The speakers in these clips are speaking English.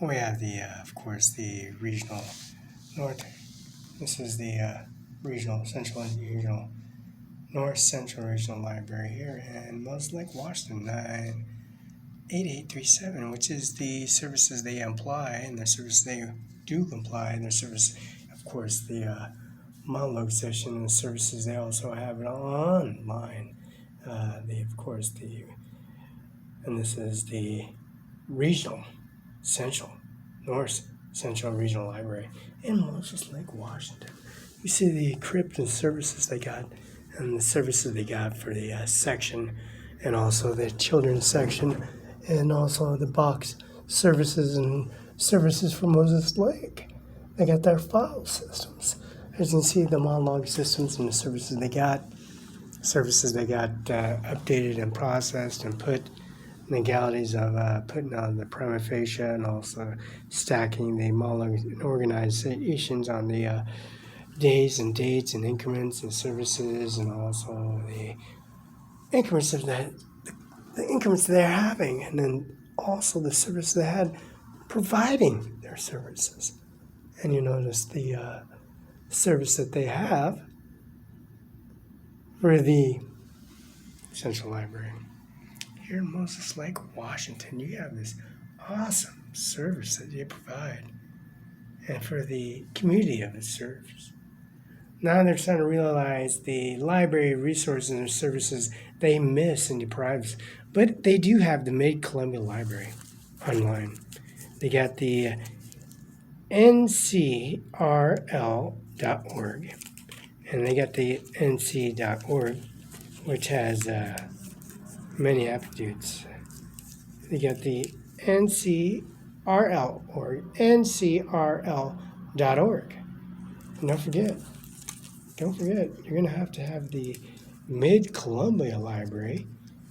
We have the, of course, the regional north. This is the regional, central and regional, north central regional library here in Moses Lake, Washington, 98837, which is the services they imply and the service they do comply, and their service, of course, the monologue session and the services they also have it online. Of course, and this is the regional, central, north central regional library in Moses Lake, Washington. You see the crypt and services they got, and the services they got for the section, and also the children's section, and also the box services and services for Moses Lake. They got their file systems. As you can see, the monologue systems and the services they got updated and processed and put legalities of putting on the prima facie and also stacking the monologue organizations on the days and dates and increments and services, and also the increments of the increments they're having, and then also the service they had providing their services. And you notice the service that they have for the Central Library. Here in Moses Lake, Washington, you have this awesome service that they provide, and for the community of it serves. Now they're starting to realize the library resources and services they miss and deprives, but they do have the Mid-Columbia Library online. They got the NCRL.org, and they got the NC.org, which has many aptitudes. They got the NCRL or NCRL.org. And don't forget, you're going to have the Mid-Columbia Library.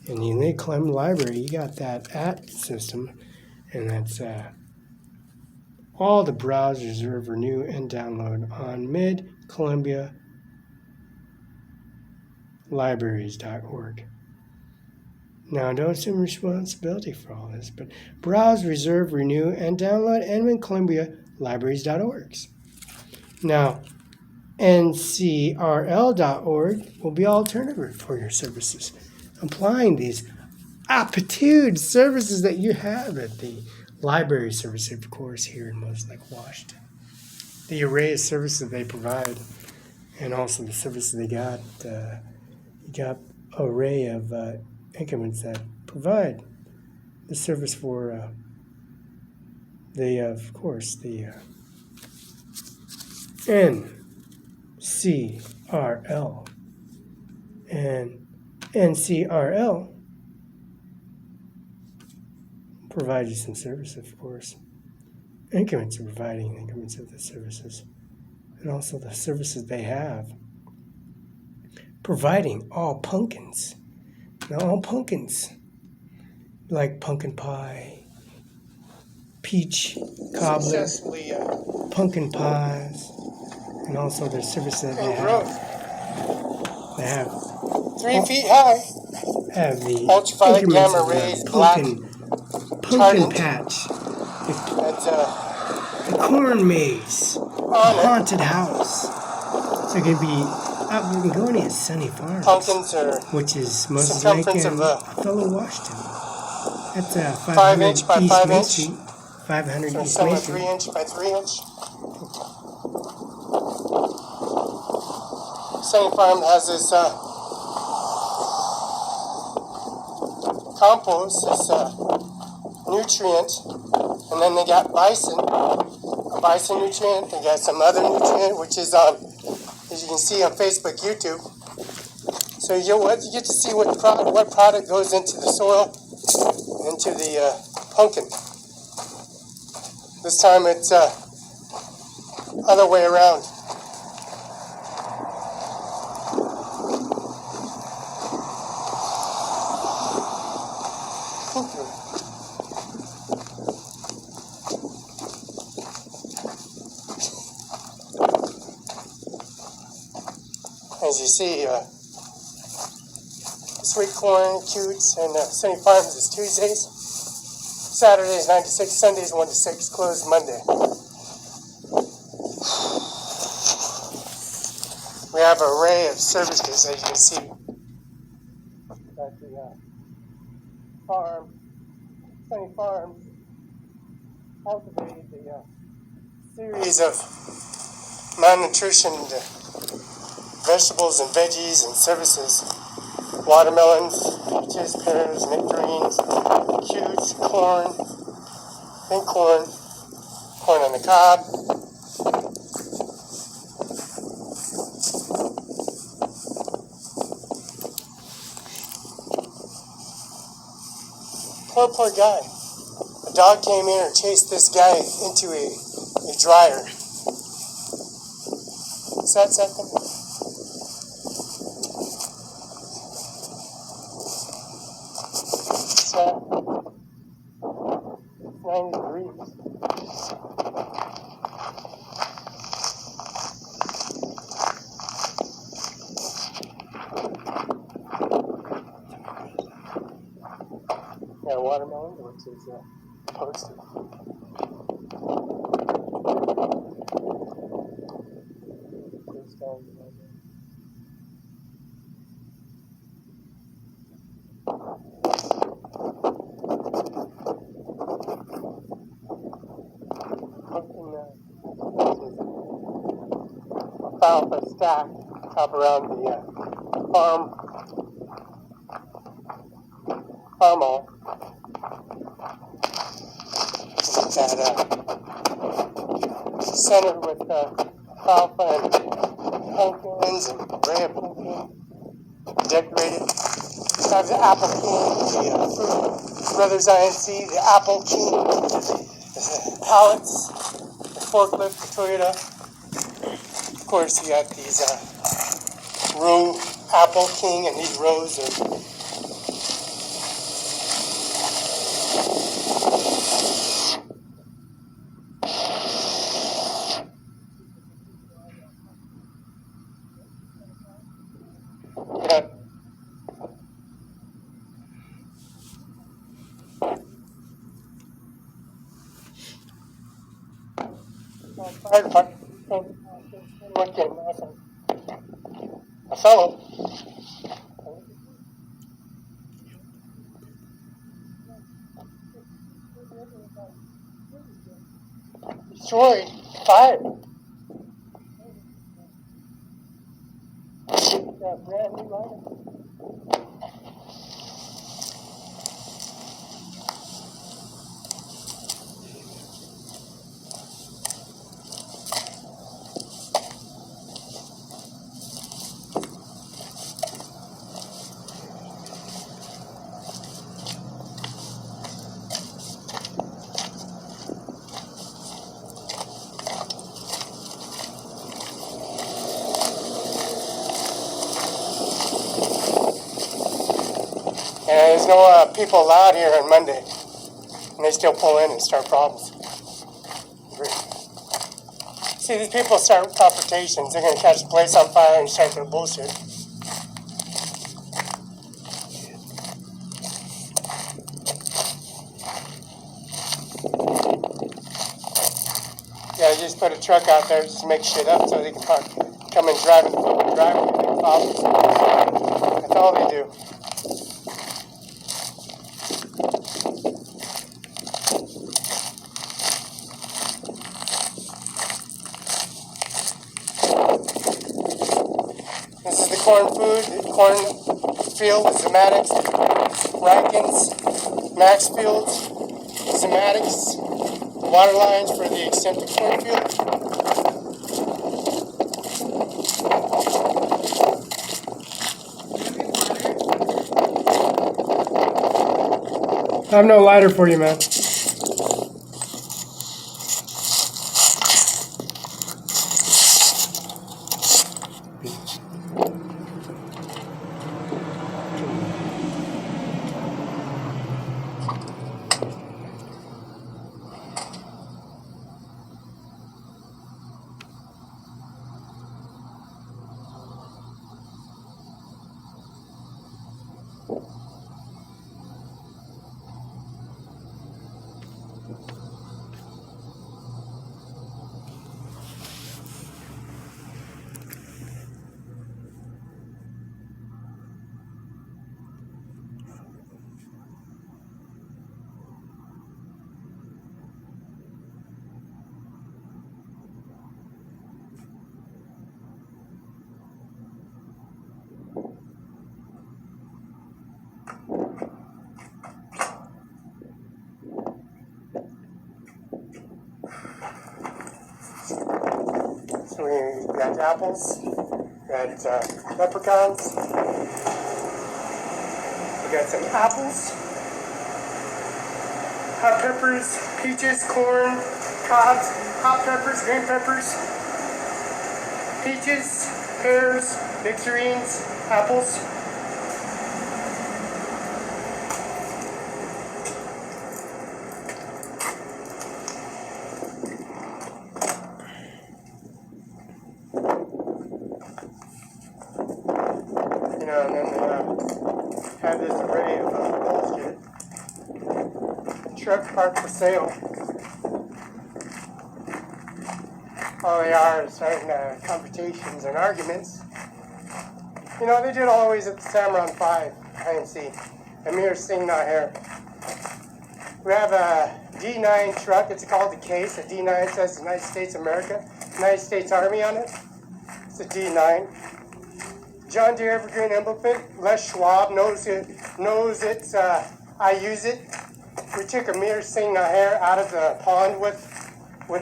And the Mid-Columbia Library, you got that at system, and that's all the browse, reserve, renew, and download on Mid-Columbia Libraries.org. Now, don't assume responsibility for all this, but browse, reserve, renew, and download Mid-Columbia Libraries.org. Now, NCRL.org will be alternative for your services, applying these aptitude services that you have at the library service, of course, here in Moses Lake, Washington. The array of services they provide, and also the services they got, you got an array of increments that provide the service for of course, the NCRL. And NCRL provides you some service, of course. Increments are providing increments of the services, and also the services they have, providing all pumpkins. Now, all pumpkins, like pumpkin pie, peach cobbler, pumpkin pies, and also their services that they have. They have 3 feet high. Have the ultraviolet gamma rays, pumpkin patch, the corn maze, the haunted house. So it can be out in Goni at Sunny Farms, pumpkins are which is Moses Lake and Othello, Washington. That's 5 inch by 5 inch. Street, 500 so East some Main are Street. 3 inch by 3 inch. Sunny Farm has this compost, this nutrient, and then they got bison, a bison nutrient. They got some other nutrient, which is as you can see on Facebook, YouTube. So you get to see what product goes into the soil, into the pumpkin. This time it's other way around. As you see, sweet corn, cutes, and Sunny Farms is Tuesdays. Saturdays 9 to 6, Sundays 1 to 6, closed Monday. We have an array of services, as you can see, at the farm. Sunny Farms cultivated a series of malnutrition vegetables and veggies and services. Watermelons, peaches, pears, nectarines, cutes, corn, pink corn, corn on the cob. Poor guy. A dog came in and chased this guy into a dryer. Is that something? It's 90 degrees. Yeah, watermelon, which is toasted. Alfalfa stack up around the farm mall. That center with alfalfa and pumpkins and array of pumpkins decorated. Have the Apple King, the Fruit Brothers INC, the Apple King, the pallets, the forklift, the Toyota. Of course, you got these row Apple King, and these rows are fire department. Othello. Destroyed. Fired. Brand new lighter. And there's no people allowed here on Monday, and they still pull in and start problems. See, these people start confrontations. They're going to catch the place on fire and start their bullshit. Yeah, you just put a truck out there just to make shit up so they can come and drive in the fucking driveway and make problems. That's all they do. This is the corn food, the corn field, the Zomatics, Rankins, Maxfields, Zomatics, water lines for the extended cornfield. I have no lighter for you, man. We got apples, we got leprechauns, we got some apples, hot peppers, peaches, corn, cobs, hot peppers, green peppers, peaches, pears, nectarines, apples. You know, and then have this array of bullshit. Truck parked for sale. All they are is starting confrontations and arguments. You know, they did always at the Cimaron 5 IMC. Ajmer Singh Nijjar. We have a D9 truck. It's called the Case. A D9 says United States of America, United States Army on it. It's a D9. John Deere Evergreen implement. Les Schwab knows it's. I use it. We took Ajmer Singh Nijjar out of the pond with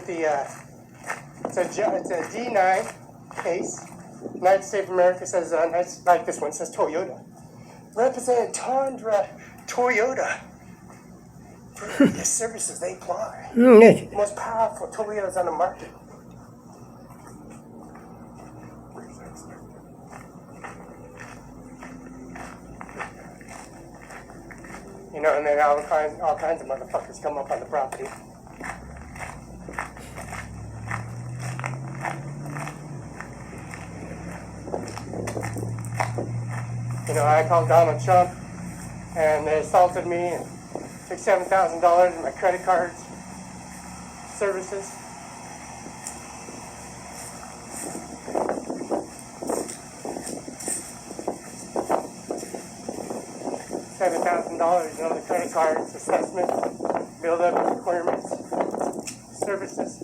the. It's a D9 case. United States of America says like this one says Toyota. Representative Tundra Toyota. For the services they apply. Most powerful Toyotas on the market. You know, and then all kinds of motherfuckers come up on the property. You know, I called Donald Trump, and they assaulted me and took $7,000 in my credit cards, services. $7,000 on the credit cards, assessment, build-up requirements, services.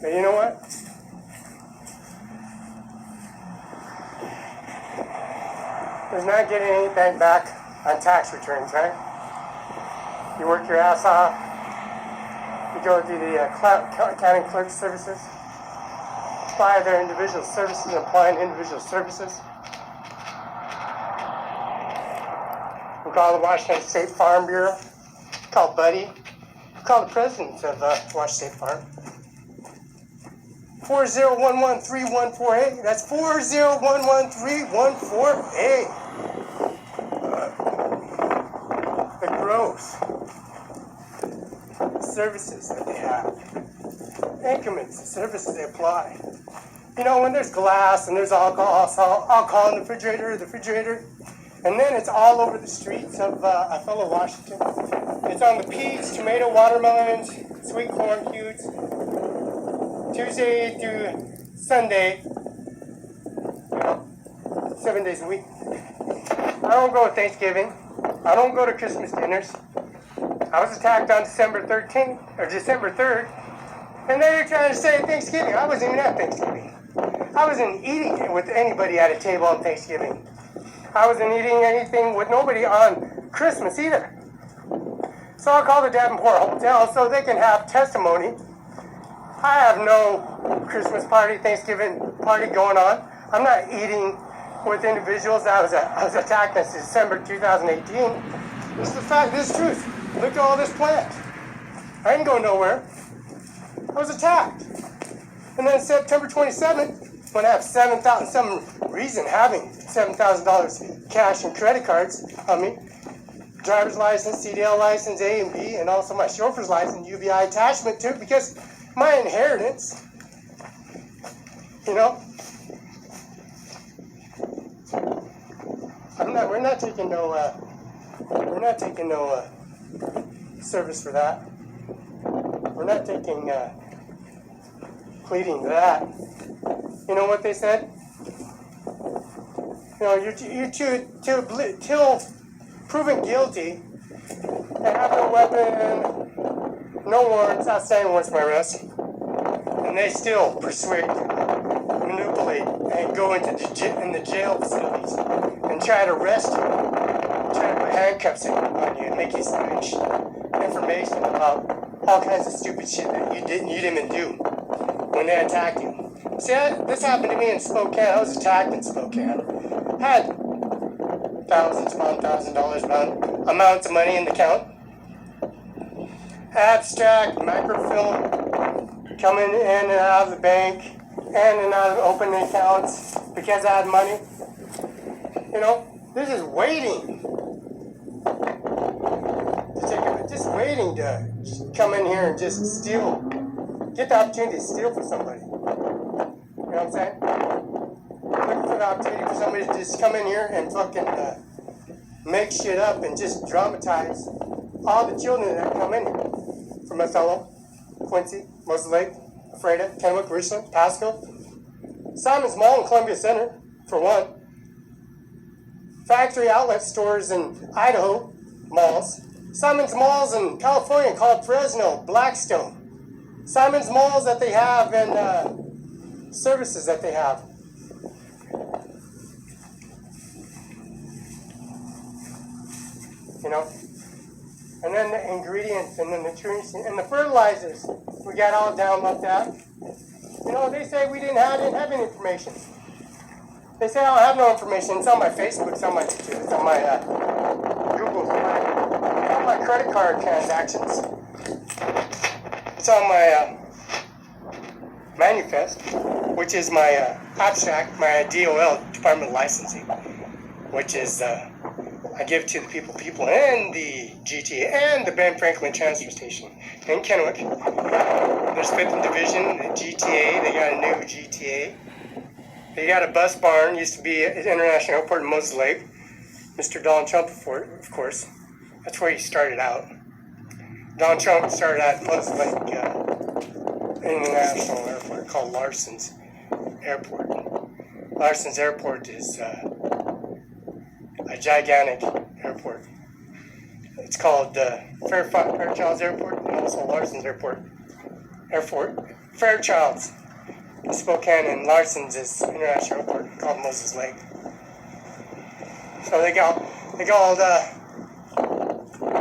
But you know what? There's not getting anything back on tax returns, right? You work your ass off. You go to the county clerk services, apply their individual services, applying individual services. We call the Washington State Farm Bureau. Call Buddy. Call the president of Washington State Farm. 40113148. That's 40113148. The growth, the services that they have, increments, the services they apply. You know, when there's glass and there's alcohol in the refrigerator, and then it's all over the streets of Othello, Washington. It's on the peach, tomato, watermelons, sweet corn cubes. Tuesday through Sunday, you know, 7 days a week. I don't go to Thanksgiving. I don't go to Christmas dinners. I was attacked on December 13th, or December 3rd, and then you're trying to say Thanksgiving. I wasn't even at Thanksgiving. I wasn't eating with anybody at a table on Thanksgiving. I wasn't eating anything with nobody on Christmas either. So I'll call the Davenport Hotel so they can have testimony. I have no Christmas party, Thanksgiving party going on. I'm not eating with individuals. I was attacked in December 2018. This is the fact, this is truth. Look at all this plant. I didn't go nowhere. I was attacked. And then September 27th, when I have $7,000, some reason having $7,000 cash and credit cards on me, driver's license, CDL license, A and B, and also my chauffeur's license, UBI attachment to it, because my inheritance, you know, we're not taking no service for that. We're not taking pleading to that. You know what they said? You know, you're till proven guilty and have no weapon, no warrants, outstanding warrants for my arrest, and they still persuade, manipulate, and go into the jail facilities and try to arrest you, try to put handcuffs on you and make you sign information about all kinds of stupid shit that you didn't even do when they attacked you. See, this happened to me in Spokane. I was attacked in Spokane. Had thousands upon $1,000 amounts of money in the account. Abstract, microfilm, coming in and out of the bank, in and out of opening accounts because I had money. You know, they're just waiting. Just waiting to come in here and just steal. Get the opportunity to steal from somebody. You know what I'm saying? Looking for the opportunity for somebody to just come in here and fucking make shit up and just dramatize all the children that come in here. From Othello, Quincy, Moses Lake, Ephrata, Kennewick, Richland, Pasco, Simon's Mall in Columbia Center, for one. Factory outlet stores in Idaho, malls. Simon's Malls in California called Fresno, Blackstone. Simon's Malls that they have and services that they have. You know? And then the ingredients and the nutrients and the fertilizers. We got all down like that. You know, they say we didn't have any information. They say I don't have no information. It's on my Facebook, it's on my YouTube, it's on my Google, it's on my credit card transactions. It's on my manifest, which is my abstract, my DOL, Department of Licensing, which is I give to the people in the GTA and the Ben Franklin Transfer Station in Kennewick. There's 5th Division, the GTA, they got a new GTA. They got a bus barn, used to be an international airport in Moses Lake. Mr. Donald Trump, of course. That's where he started out. Donald Trump started at Moses Lake International Airport called Larson's Airport. Larson's Airport is a gigantic airport. It's called Fairchild's Airport and also Larson's Airport. Fairchild's. Spokane and Larson's is international airport called Moses Lake. So they got all the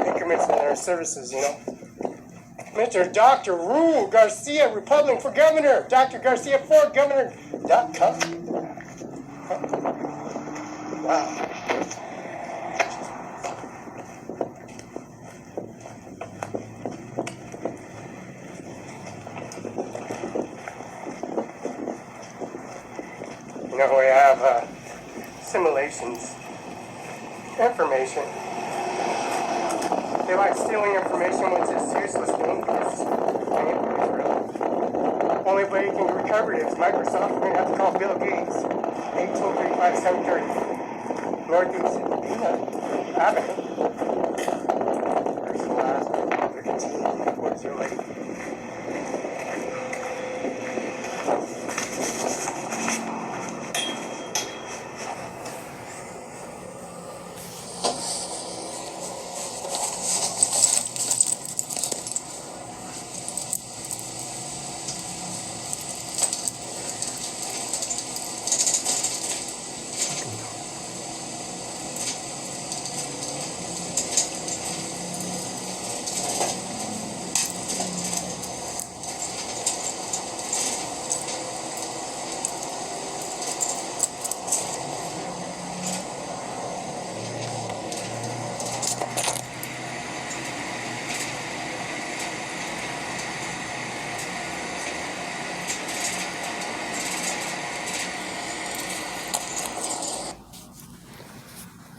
increments in their services, you know. Mr. Dr. Rule Garcia, Republican for Governor. Dr. Garcia for Governor.com. Wow. You know, we have simulations, information. They like stealing information, which is useless to them because only way you can recover it is Microsoft. We're going to have to call Bill Gates, 1835-730, Northeast Avenue. There's the last 13-408.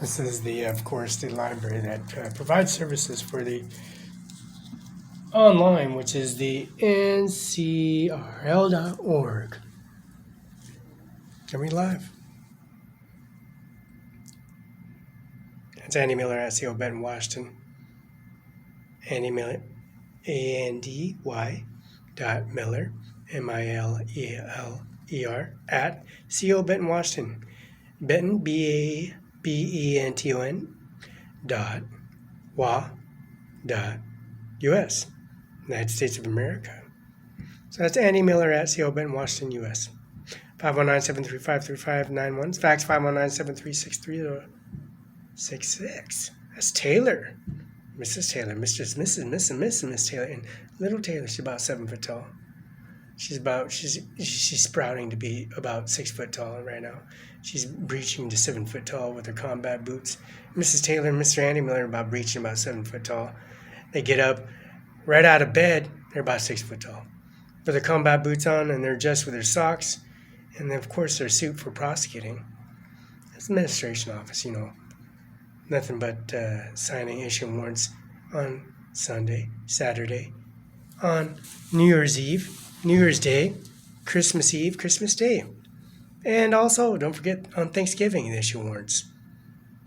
This is of course, the library that provides services for the online, which is the NCRL.org. Can we live? It's Andy Miller at CO Benton, Washington. Andy Miller, ANDY.Miller, MILER, at CO Benton, Washington. Benton, BENTON .WA.US, United States of America. So that's Andy Miller at CO Benton, Washington, US. 519-735-3591. Fax 519-736-3066. That's Taylor. Mrs. Taylor, Mrs. Taylor, and little Taylor, she's about 7 foot tall. She's sprouting to be about 6 foot tall right now. She's breaching to 7 foot tall with her combat boots. Mrs. Taylor and Mr. Andy Miller are breaching about 7 foot tall. They get up right out of bed, they're about 6 foot tall. With their combat boots on, and they're dressed with their socks, and then of course their suit for prosecuting. It's administration office, you know. Nothing but signing, issuing warrants on Sunday, Saturday, on New Year's Eve, New Year's Day, Christmas Eve, Christmas Day. And also, don't forget, on Thanksgiving, they issue warrants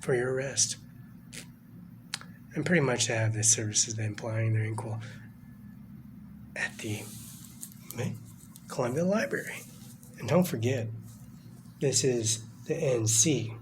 for your arrest. And pretty much they have the services they implying they're equal at the Columbia Library. And don't forget, this is the NCRL.org.